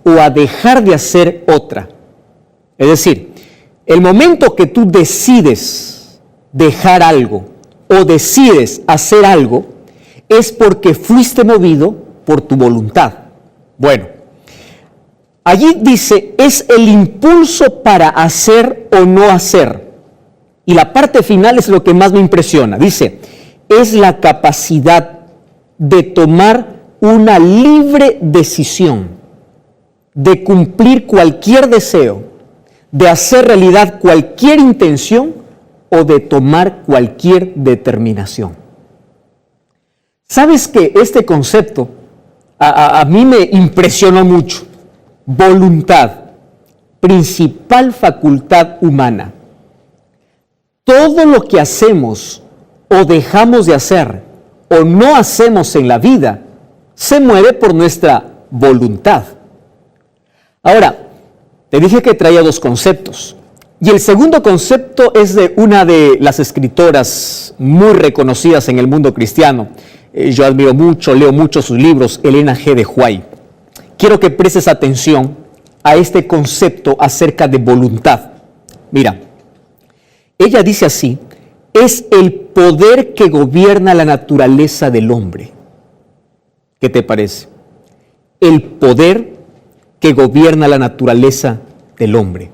o a dejar de hacer otra. Es decir, el momento que tú decides dejar algo o decides hacer algo, es porque fuiste movido por tu voluntad. Bueno, allí dice, es el impulso para hacer o no hacer. Y la parte final es lo que más me impresiona. Dice, es la capacidad de tomar una libre decisión, de cumplir cualquier deseo, de hacer realidad cualquier intención o de tomar cualquier determinación. ¿Sabes que este concepto a mí me impresionó mucho? Voluntad, principal facultad humana. Todo lo que hacemos o dejamos de hacer o no hacemos en la vida se mueve por nuestra voluntad. Ahora, te dije que traía dos conceptos. Y el segundo concepto es de una de las escritoras muy reconocidas en el mundo cristiano. Yo admiro mucho, leo mucho sus libros, Elena G. de White. Quiero que prestes atención a este concepto acerca de voluntad. Mira, ella dice así, es el poder que gobierna la naturaleza del hombre. ¿Qué te parece? El poder que gobierna la naturaleza del hombre.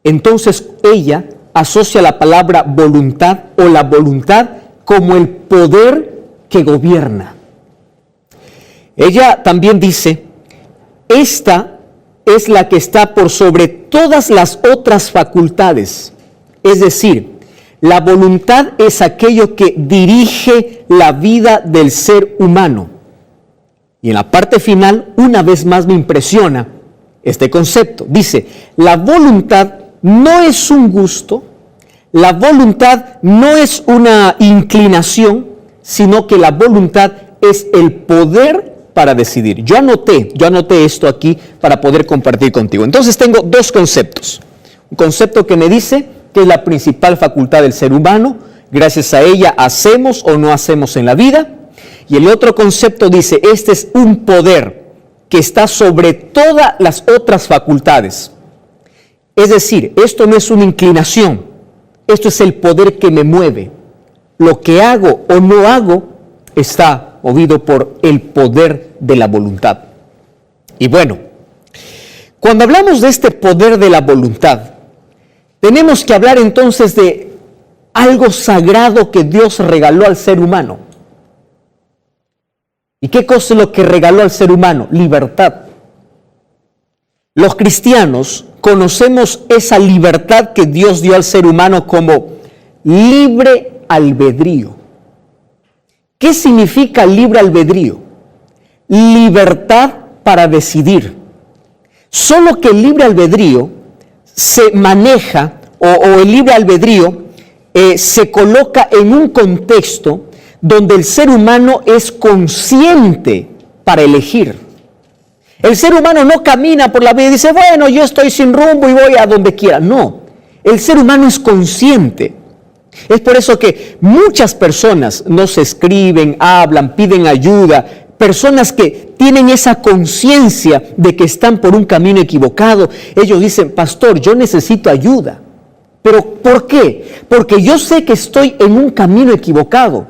Entonces ella asocia la palabra voluntad o la voluntad como el poder que gobierna. Ella también dice, esta es la que está por sobre todas las otras facultades. Es decir, la voluntad es aquello que dirige la vida del ser humano. Y en la parte final, una vez más me impresiona este concepto. Dice, la voluntad no es un gusto, la voluntad no es una inclinación, sino que la voluntad es el poder para decidir. Yo anoté esto aquí para poder compartir contigo. Entonces tengo dos conceptos. Un concepto que me dice que es la principal facultad del ser humano, gracias a ella hacemos o no hacemos en la vida. Y el otro concepto dice, este es un poder que está sobre todas las otras facultades. Es decir, esto no es una inclinación, esto es el poder que me mueve. Lo que hago o no hago está movido por el poder de la voluntad. Y bueno, cuando hablamos de este poder de la voluntad, tenemos que hablar entonces de algo sagrado que Dios regaló al ser humano. ¿Y qué cosa es lo que regaló al ser humano? Libertad. Los cristianos conocemos esa libertad que Dios dio al ser humano como libre albedrío. ¿Qué significa libre albedrío? Libertad para decidir. Solo que el libre albedrío se maneja, o el libre albedrío se coloca en un contexto donde el ser humano es consciente para elegir. El ser humano no camina por la vida y dice, bueno, yo estoy sin rumbo y voy a donde quiera. No, el ser humano es consciente. Es por eso que muchas personas nos escriben, hablan, piden ayuda, personas que tienen esa conciencia de que están por un camino equivocado. Ellos dicen, pastor, yo necesito ayuda. ¿Pero por qué? Porque yo sé que estoy en un camino equivocado,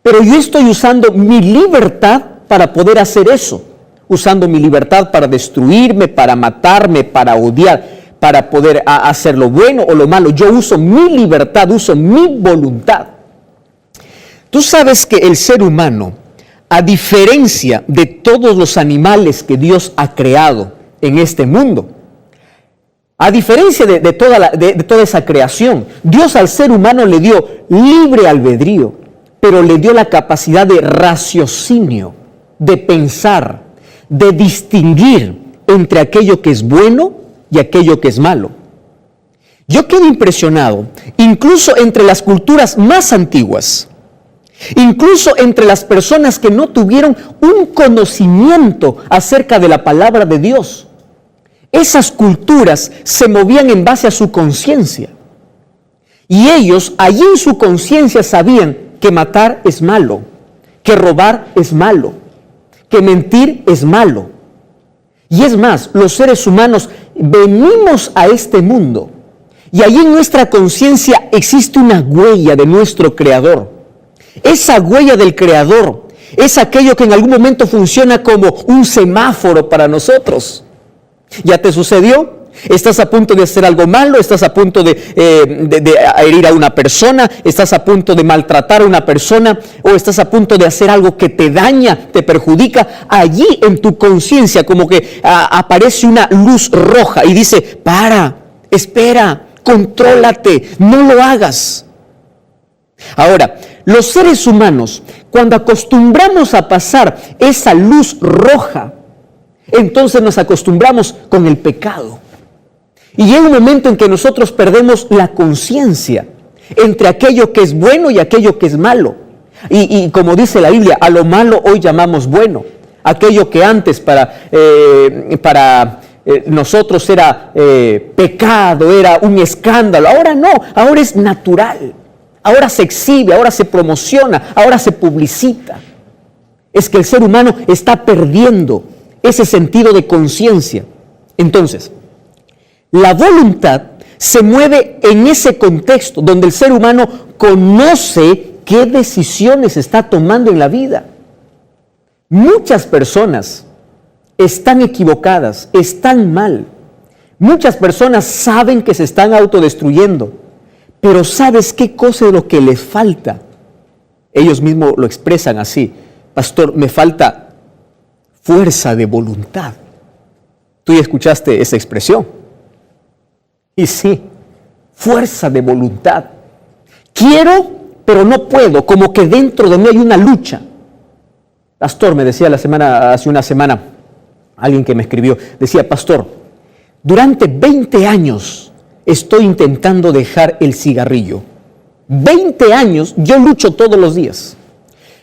pero yo estoy usando mi libertad para poder hacer eso. Usando mi libertad para destruirme, para matarme, para odiar, para poder hacer lo bueno o lo malo. Yo uso mi libertad, uso mi voluntad. Tú sabes que el ser humano, a diferencia de todos los animales que Dios ha creado en este mundo, a diferencia de toda esa creación, Dios al ser humano le dio libre albedrío, pero le dio la capacidad de raciocinio, de pensar, de distinguir entre aquello que es bueno y aquello que es malo. Yo quedo impresionado, incluso entre las culturas más antiguas, incluso entre las personas que no tuvieron un conocimiento acerca de la palabra de Dios. Esas culturas se movían en base a su conciencia. Y ellos, allí en su conciencia, sabían que matar es malo, que robar es malo, que mentir es malo. Y es más, los seres humanos venimos a este mundo y ahí en nuestra conciencia existe una huella de nuestro Creador. Esa huella del Creador es aquello que en algún momento funciona como un semáforo para nosotros. ¿Ya te sucedió? ¿Estás a punto de hacer algo malo? ¿Estás a punto de herir a una persona? ¿Estás a punto de maltratar a una persona? ¿O estás a punto de hacer algo que te daña, te perjudica? Allí en tu conciencia como que aparece una luz roja y dice, para, espera, contrólate, no lo hagas. Ahora, los seres humanos, cuando acostumbramos a pasar esa luz roja, entonces nos acostumbramos con el pecado. Y llega un momento en que nosotros perdemos la conciencia entre aquello que es bueno y aquello que es malo. Y como dice la Biblia, a lo malo hoy llamamos bueno. Aquello que antes para nosotros era pecado, era un escándalo. Ahora no, ahora es natural. Ahora se exhibe, ahora se promociona, ahora se publicita. Es que el ser humano está perdiendo ese sentido de conciencia. Entonces, la voluntad se mueve en ese contexto donde el ser humano conoce qué decisiones está tomando en la vida. Muchas personas están equivocadas, están mal. Muchas personas saben que se están autodestruyendo, pero ¿sabes qué cosa es lo que les falta? Ellos mismos lo expresan así: pastor, me falta fuerza de voluntad. Tú ya escuchaste esa expresión. Y sí, fuerza de voluntad. Quiero, pero no puedo, como que dentro de mí hay una lucha. Pastor, me decía hace una semana, alguien que me escribió, decía, pastor, durante 20 años estoy intentando dejar el cigarrillo. 20 años, yo lucho todos los días.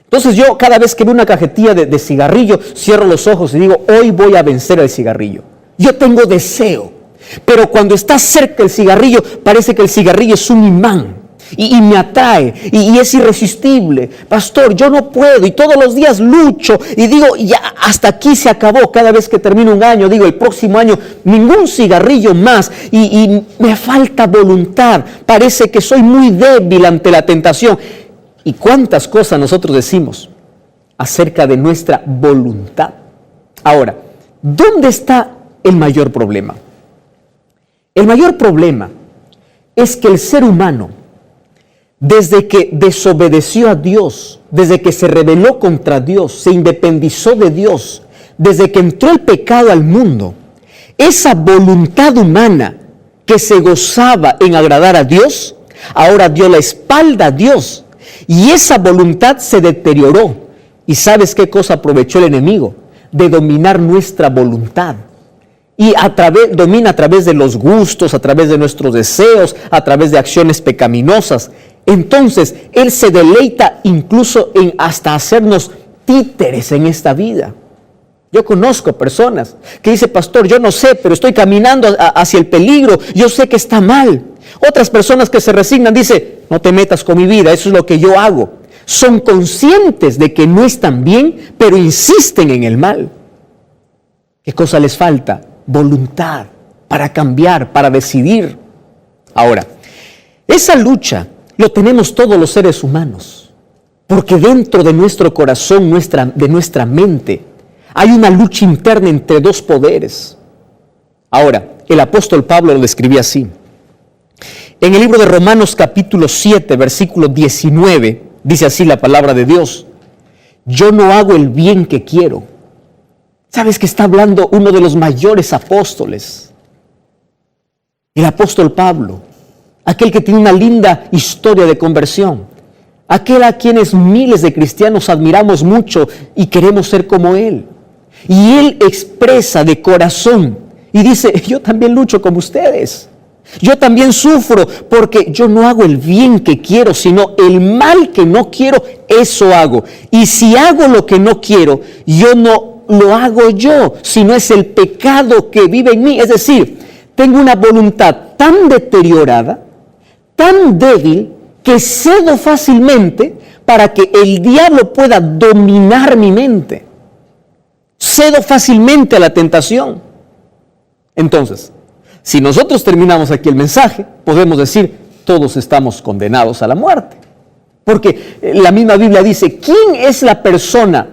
Entonces yo cada vez que veo una cajetilla de cigarrillo, cierro los ojos y digo, hoy voy a vencer el cigarrillo. Yo tengo deseo. Pero cuando está cerca el cigarrillo, parece que el cigarrillo es un imán y me atrae y es irresistible. Pastor, yo no puedo y todos los días lucho y digo, ya hasta aquí se acabó. Cada vez que termino un año, digo, el próximo año ningún cigarrillo más y me falta voluntad. Parece que soy muy débil ante la tentación. ¿Y cuántas cosas nosotros decimos acerca de nuestra voluntad? Ahora, ¿dónde está el mayor problema? El mayor problema es que el ser humano, desde que desobedeció a Dios, desde que se rebeló contra Dios, se independizó de Dios, desde que entró el pecado al mundo, esa voluntad humana que se gozaba en agradar a Dios, ahora dio la espalda a Dios y esa voluntad se deterioró. ¿Y sabes qué cosa aprovechó el enemigo? De dominar nuestra voluntad. Y domina a través de los gustos, a través de nuestros deseos, a través de acciones pecaminosas. Entonces, Él se deleita incluso en hasta hacernos títeres en esta vida. Yo conozco personas que dicen, pastor, yo no sé, pero estoy caminando hacia el peligro, yo sé que está mal. Otras personas que se resignan dicen, no te metas con mi vida, eso es lo que yo hago. Son conscientes de que no están bien, pero insisten en el mal. ¿Qué cosa les falta? Voluntad para cambiar, para decidir. Ahora, esa lucha lo tenemos todos los seres humanos, porque dentro de nuestro corazón, de nuestra mente, hay una lucha interna entre dos poderes. Ahora, el apóstol Pablo lo describía así. En el libro de Romanos capítulo 7, versículo 19, dice así la palabra de Dios: yo no hago el bien que quiero. ¿Sabes que está hablando uno de los mayores apóstoles? El apóstol Pablo, aquel que tiene una linda historia de conversión, aquel a quienes miles de cristianos admiramos mucho y queremos ser como él. Y él expresa de corazón y dice, yo también lucho como ustedes. Yo también sufro porque yo no hago el bien que quiero, sino el mal que no quiero, eso hago. Y si hago lo que no quiero, yo no lo hago yo, sino es el pecado que vive en mí. Es decir, tengo una voluntad tan deteriorada, tan débil, que cedo fácilmente para que el diablo pueda dominar mi mente. Cedo fácilmente a la tentación. Entonces, si nosotros terminamos aquí el mensaje, podemos decir, todos estamos condenados a la muerte. Porque la misma Biblia dice, ¿quién es la persona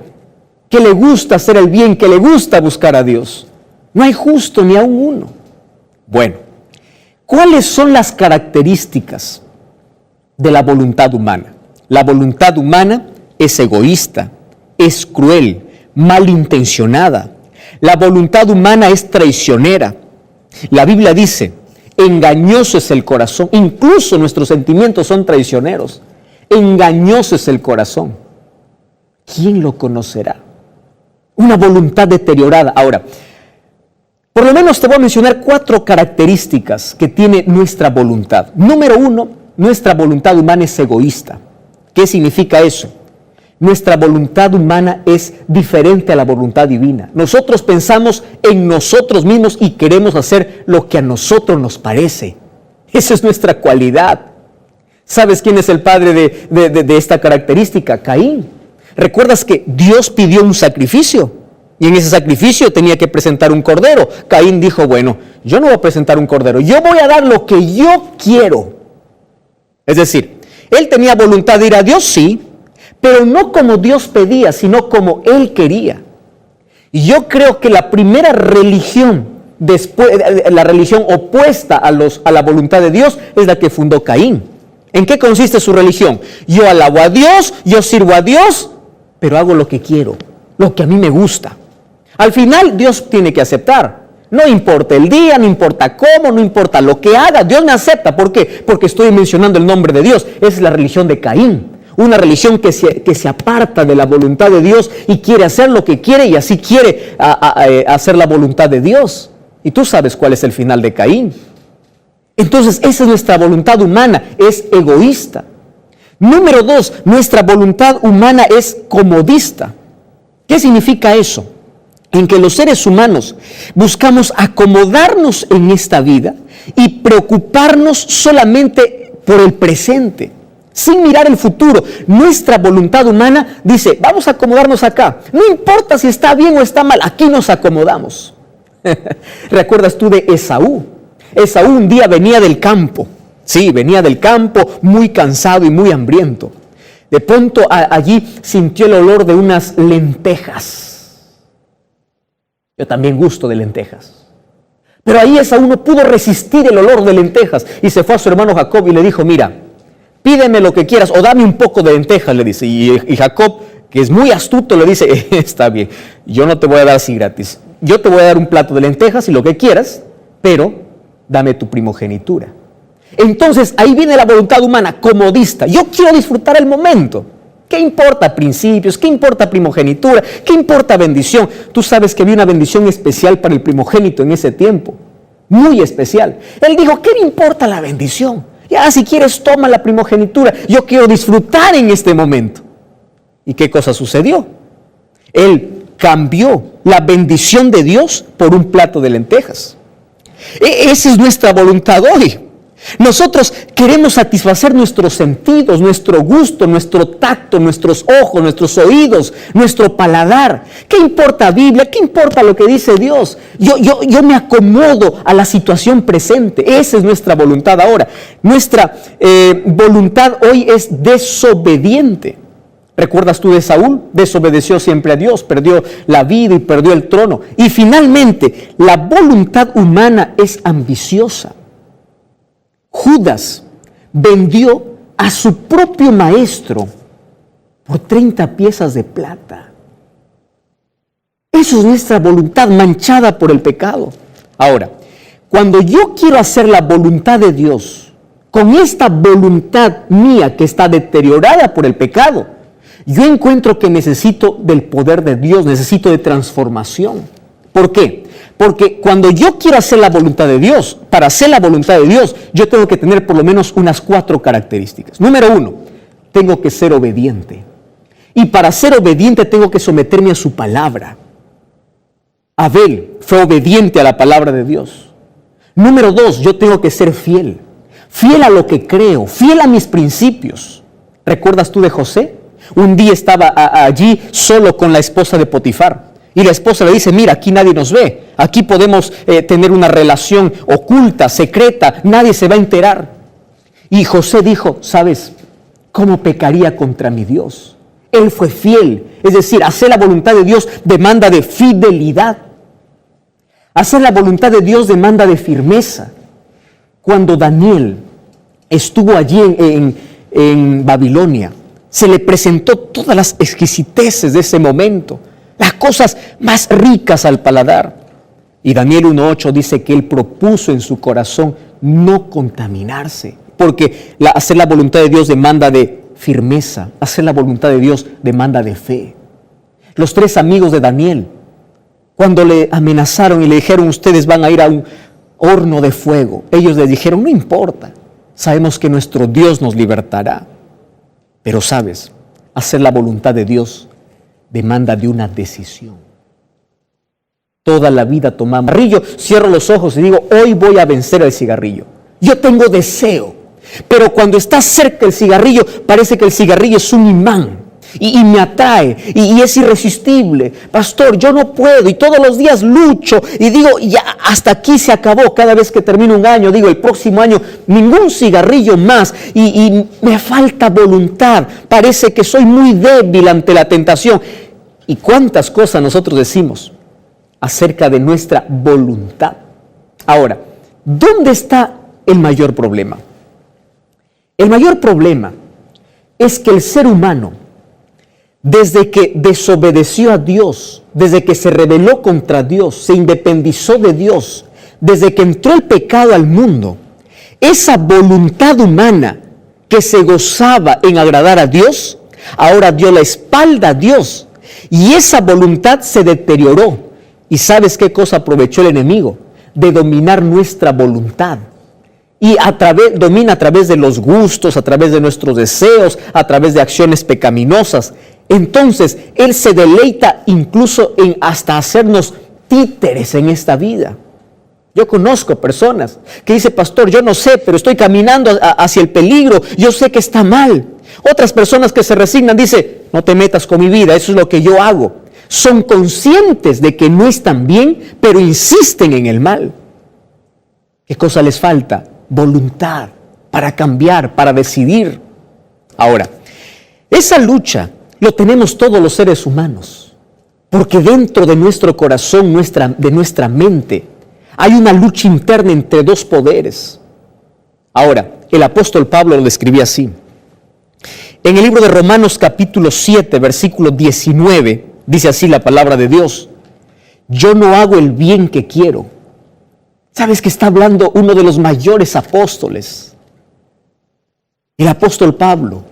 que le gusta hacer el bien, que le gusta buscar a Dios? No hay justo ni aun uno. Bueno, ¿cuáles son las características de la voluntad humana? La voluntad humana es egoísta, es cruel, malintencionada. La voluntad humana es traicionera. La Biblia dice, engañoso es el corazón, incluso nuestros sentimientos son traicioneros. Engañoso es el corazón. ¿Quién lo conocerá? Una voluntad deteriorada. Ahora, por lo menos te voy a mencionar 4 características que tiene nuestra voluntad. Número 1, nuestra voluntad humana es egoísta. ¿Qué significa eso? Nuestra voluntad humana es diferente a la voluntad divina. Nosotros pensamos en nosotros mismos y queremos hacer lo que a nosotros nos parece. Esa es nuestra cualidad. ¿Sabes quién es el padre de esta característica? Caín. ¿Recuerdas que Dios pidió un sacrificio? Y en ese sacrificio tenía que presentar un cordero. Caín dijo, bueno, yo no voy a presentar un cordero, yo voy a dar lo que yo quiero. Es decir, él tenía voluntad de ir a Dios, sí, pero no como Dios pedía, sino como él quería. Y yo creo que la primera religión, la religión opuesta a la voluntad de Dios, es la que fundó Caín. ¿En qué consiste su religión? Yo alabo a Dios, yo sirvo a Dios, pero hago lo que quiero, lo que a mí me gusta. Al final Dios tiene que aceptar. No importa el día, no importa cómo, no importa lo que haga, Dios me acepta. ¿Por qué? Porque estoy mencionando el nombre de Dios. Esa es la religión de Caín. Una religión que se aparta de la voluntad de Dios y quiere hacer lo que quiere y así quiere hacer la voluntad de Dios. Y tú sabes cuál es el final de Caín. Entonces, esa es nuestra voluntad humana, es egoísta. Número 2, nuestra voluntad humana es comodista. ¿Qué significa eso? En que los seres humanos buscamos acomodarnos en esta vida y preocuparnos solamente por el presente, sin mirar el futuro. Nuestra voluntad humana dice, vamos a acomodarnos acá. No importa si está bien o está mal, aquí nos acomodamos. ¿Recuerdas tú de Esaú? Esaú un día venía del campo. Sí, venía del campo muy cansado y muy hambriento. De pronto allí sintió el olor de unas lentejas. Yo también gusto de lentejas. Pero ahí Esaú no pudo resistir el olor de lentejas y se fue a su hermano Jacob y le dijo, mira, pídeme lo que quieras o dame un poco de lentejas, le dice. Y Jacob, que es muy astuto, le dice, está bien, yo no te voy a dar así gratis. Yo te voy a dar un plato de lentejas y lo que quieras, pero dame tu primogenitura. Entonces ahí viene la voluntad humana, comodista. Yo quiero disfrutar el momento. ¿Qué importa principios? ¿Qué importa primogenitura? ¿Qué importa bendición? Tú sabes que había una bendición especial para el primogénito en ese tiempo. Muy especial. Él dijo, ¿qué me importa la bendición? Ya, si quieres, toma la primogenitura. Yo quiero disfrutar en este momento. ¿Y qué cosa sucedió? Él cambió la bendición de Dios por un plato de lentejas. Esa es nuestra voluntad hoy. Nosotros queremos satisfacer nuestros sentidos, nuestro gusto, nuestro tacto, nuestros ojos, nuestros oídos, nuestro paladar. ¿Qué importa Biblia? ¿Qué importa lo que dice Dios? Yo me acomodo a la situación presente. Esa es nuestra voluntad ahora. Nuestra voluntad hoy es desobediente. ¿Recuerdas tú de Saúl? Desobedeció siempre a Dios, perdió la vida y perdió el trono. Y finalmente, la voluntad humana es ambiciosa. Judas vendió a su propio maestro por 30 piezas de plata. Eso es nuestra voluntad manchada por el pecado. Ahora, cuando yo quiero hacer la voluntad de Dios, con esta voluntad mía que está deteriorada por el pecado, yo encuentro que necesito del poder de Dios, necesito de transformación. ¿Por qué? Porque cuando yo quiero hacer la voluntad de Dios, para hacer la voluntad de Dios, yo tengo que tener por lo menos unas 4 características. Número 1, tengo que ser obediente. Y para ser obediente tengo que someterme a su palabra. Abel fue obediente a la palabra de Dios. Número 2, yo tengo que ser fiel. Fiel a lo que creo, fiel a mis principios. ¿Recuerdas tú de José? Un día estaba allí solo con la esposa de Potifar. Y la esposa le dice, mira, aquí nadie nos ve, aquí podemos tener una relación oculta, secreta, nadie se va a enterar. Y José dijo, ¿sabes cómo pecaría contra mi Dios? Él fue fiel, es decir, hacer la voluntad de Dios demanda de fidelidad. Hacer la voluntad de Dios demanda de firmeza. Cuando Daniel estuvo allí en Babilonia, se le presentó todas las exquisiteces de ese momento, las cosas más ricas al paladar. Y Daniel 1:8 dice que él propuso en su corazón no contaminarse, porque hacer la voluntad de Dios demanda de firmeza, hacer la voluntad de Dios demanda de fe. Los 3 amigos de Daniel, cuando le amenazaron y le dijeron, ustedes van a ir a un horno de fuego, ellos le dijeron, no importa, sabemos que nuestro Dios nos libertará. Pero sabes, hacer la voluntad de Dios demanda de una decisión. Toda la vida tomamos cigarrillo, cierro los ojos y digo, hoy voy a vencer el cigarrillo. Yo tengo deseo, pero cuando está cerca el cigarrillo, parece que el cigarrillo es un imán y me atrae y es irresistible. Pastor, yo no puedo y todos los días lucho y digo, ya hasta aquí se acabó. Cada vez que termino un año, digo, el próximo año ningún cigarrillo más y me falta voluntad. Parece que soy muy débil ante la tentación. ¿Y cuántas cosas nosotros decimos acerca de nuestra voluntad? Ahora, ¿dónde está el mayor problema? El mayor problema es que el ser humano, desde que desobedeció a Dios, desde que se rebeló contra Dios, se independizó de Dios, desde que entró el pecado al mundo, esa voluntad humana que se gozaba en agradar a Dios, ahora dio la espalda a Dios y esa voluntad se deterioró. ¿Y sabes qué cosa aprovechó el enemigo? De dominar nuestra voluntad. Y domina a través de los gustos, a través de nuestros deseos, a través de acciones pecaminosas. Entonces, Él se deleita incluso en hasta hacernos títeres en esta vida. Yo conozco personas que dicen, pastor, yo no sé, pero estoy caminando hacia el peligro, yo sé que está mal. Otras personas que se resignan dicen, no te metas con mi vida, eso es lo que yo hago. Son conscientes de que no están bien, pero insisten en el mal. ¿Qué cosa les falta? Voluntad para cambiar, para decidir. Ahora, esa lucha lo tenemos todos los seres humanos, porque dentro de nuestro corazón, de nuestra mente, hay una lucha interna entre 2 poderes. Ahora, el apóstol Pablo lo describía así. En el libro de Romanos capítulo 7, versículo 19, dice así la palabra de Dios: yo no hago el bien que quiero. ¿Sabes que está hablando uno de los mayores apóstoles? El apóstol Pablo,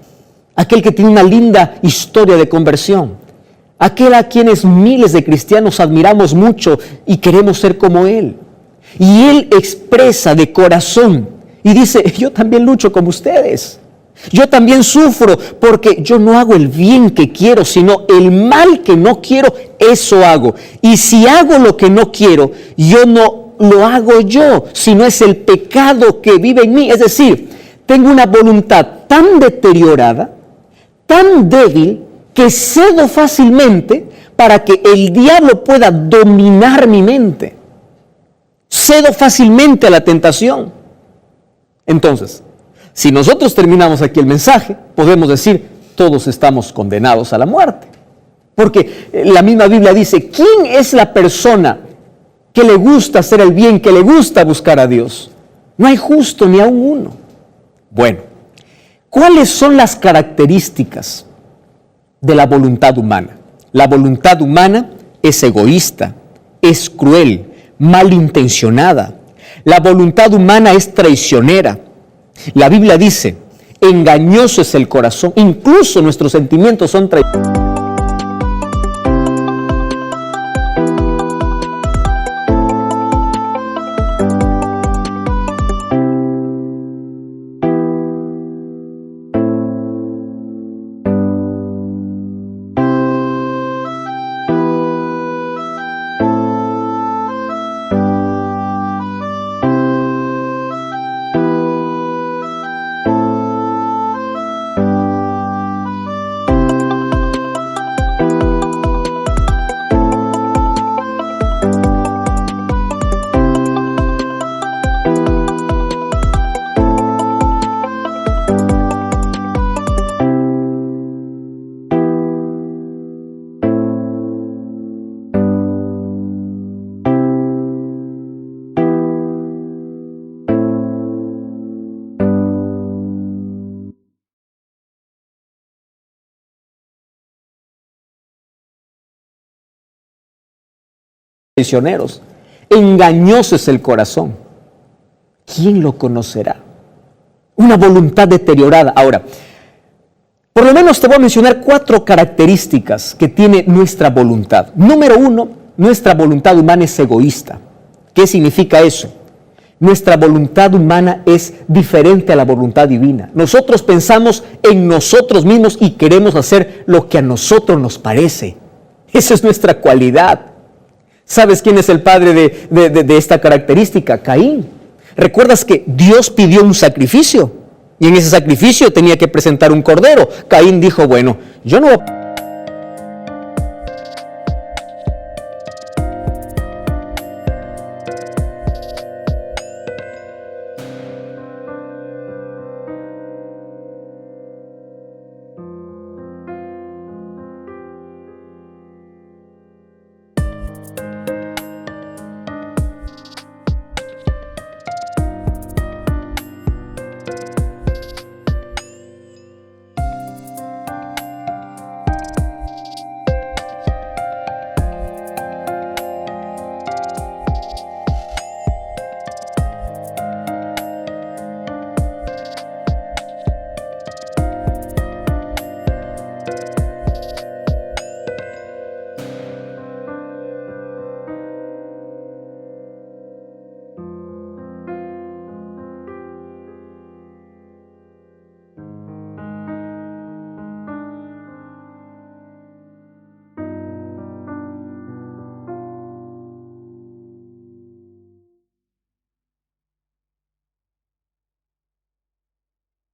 aquel que tiene una linda historia de conversión, aquel a quienes miles de cristianos admiramos mucho y queremos ser como él. Y él expresa de corazón y dice, yo también lucho como ustedes. Yo también sufro porque yo no hago el bien que quiero, sino el mal que no quiero, eso hago. Y si hago lo que no quiero, yo no lo hago yo, sino es el pecado que vive en mí. Es decir, tengo una voluntad tan deteriorada, tan débil, que cedo fácilmente para que el diablo pueda dominar mi mente. Cedo fácilmente a la tentación. Entonces, si nosotros terminamos aquí el mensaje, podemos decir, todos estamos condenados a la muerte. Porque la misma Biblia dice, ¿quién es la persona que le gusta hacer el bien, que le gusta buscar a Dios? No hay justo ni aun uno. Bueno, ¿cuáles son las características de la voluntad humana? La voluntad humana es egoísta, es cruel, malintencionada. La voluntad humana es traicionera. La Biblia dice, engañoso es el corazón, incluso nuestros sentimientos son traicioneros. prisioneros. Engañoso es el corazón. ¿Quién lo conocerá? Una voluntad deteriorada. Ahora, por lo menos te voy a mencionar 4 características que tiene nuestra voluntad. Número 1, nuestra voluntad humana es egoísta. ¿Qué significa eso? Nuestra voluntad humana es diferente a la voluntad divina. Nosotros pensamos en nosotros mismos y queremos hacer lo que a nosotros nos parece. Esa es nuestra cualidad. ¿Sabes quién es el padre de esta característica? Caín. ¿Recuerdas que Dios pidió un sacrificio? Y en ese sacrificio tenía que presentar un cordero. Caín dijo, bueno, yo no voy a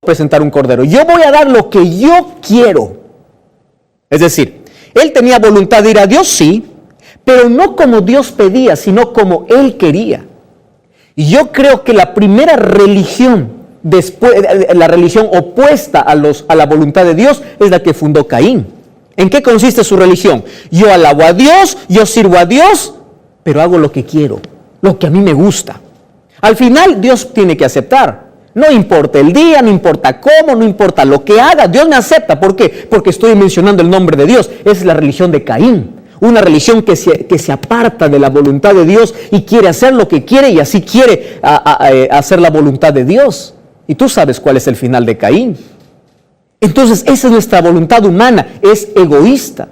presentar un cordero. Yo voy a dar lo que yo quiero. Es decir, él tenía voluntad de ir a Dios, sí, pero no como Dios pedía, sino como él quería. Y yo creo que la primera religión, la religión opuesta a la voluntad de Dios, es la que fundó Caín. ¿En qué consiste su religión? Yo alabo a Dios, yo sirvo a Dios, pero hago lo que quiero, lo que a mí me gusta. Al final, Dios tiene que aceptar. No importa el día, no importa cómo, no importa lo que haga, Dios me acepta. ¿Por qué? Porque estoy mencionando el nombre de Dios. Esa es la religión de Caín. Una religión que se aparta de la voluntad de Dios y quiere hacer lo que quiere y así quiere hacer la voluntad de Dios. Y tú sabes cuál es el final de Caín. Entonces, esa es nuestra voluntad humana, es egoísta.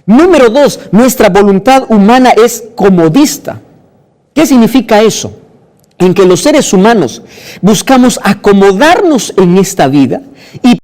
Número 2, nuestra voluntad humana es comodista. ¿Qué significa eso? En que los seres humanos buscamos acomodarnos en esta vida y